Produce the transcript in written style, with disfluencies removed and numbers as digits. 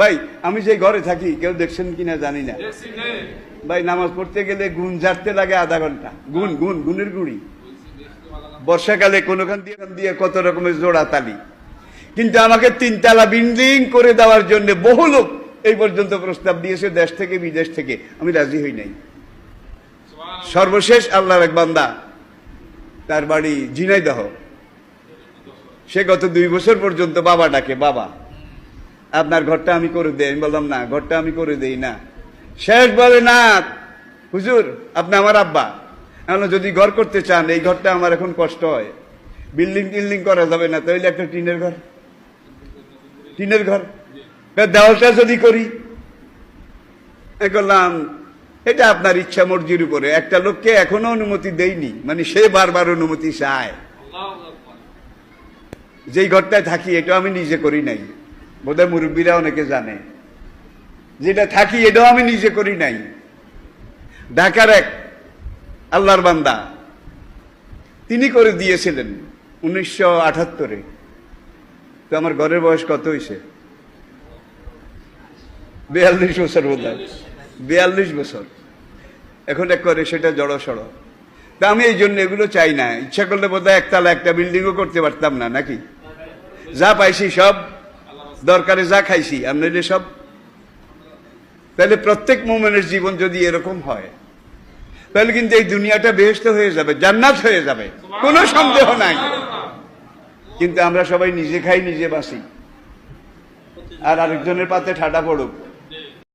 ভাই আমি যে ঘরে থাকি কেউ দেখছেন কিনা জানি না ভাই, নামাজ পড়তে গেলে গুণ ঝাড়তে লাগে আধা ঘন্টা। গুণের গুড়ি বর্ষাকালে কোনখান দিয়ে কত রকমের জোড়া তালি। কিন্তু আমাকে 3 তলা বিল্ডিং করে দেওয়ার জন্য বহু লোক এই পর্যন্ত প্রস্তাব দিয়েছে, দেশ থেকে বিদেশ থেকে। আমি রাজি হই নাই। সর্বশেষ আল্লাহর এক বান্দা, তার বাড়ি ঝিনাইদহ, সে গত 2 বছর পর্যন্ত বাবা ডাকে, বাবা আপনার ঘরটা আমি করে দেই। আমি বললাম না, ঘরটা আমি করে দেই না। শেষ বলে না হুজুর আপনি আমার আব্বা, যদি ঘর করতে চান এই ঘরটা আমার এখন কষ্ট হয়, বিল্ডিং করা যাবে না, তাহলে একটা টিনের ঘর দেওয়ালটা যদি করি। বললাম এটা আপনার ইচ্ছা মর্জির উপরে। একটা লোককে এখনো অনুমতি দেইনি, মানে সে বারবার অনুমতি চায়। যেই ঘরটায় থাকি এটা আমি নিজে করি নাই, বোধহয় মুরব্বীরা অনেকে জানে। যেটা থাকি এটাও আমি নিজে করি নাই। ঢাকার এক আল্লাহর বান্দা তিনি করে দিয়েছিলেন 1978-এ। তো আমার ঘরের বয়স কত হয়েছে? 42 বছর বোধহয়, 42 বছর। এখন এক করে সেটা জড়সড়। তা আমি এই জন্য এগুলো চাই না। ইচ্ছা করলে বোধহয় একতলা একটা বিল্ডিংও করতে পারতাম না, নাকি? যা পাইছি সব, দরকারে যা খাইছি আমরা সব। তাহলে প্রত্যেক মুমিনের জীবন যদি এরকম হয়, তাহলে কিন্তু এই দুনিয়াটা বেহেশত হয়ে যাবে, জান্নাত হয়ে যাবে, কোনো সন্দেহ নাই। কিন্তু আমরা সবাই নিজে খাই, নিজে বাসি, আর আরেকজনের পাতে ঠাডা পড়ুক।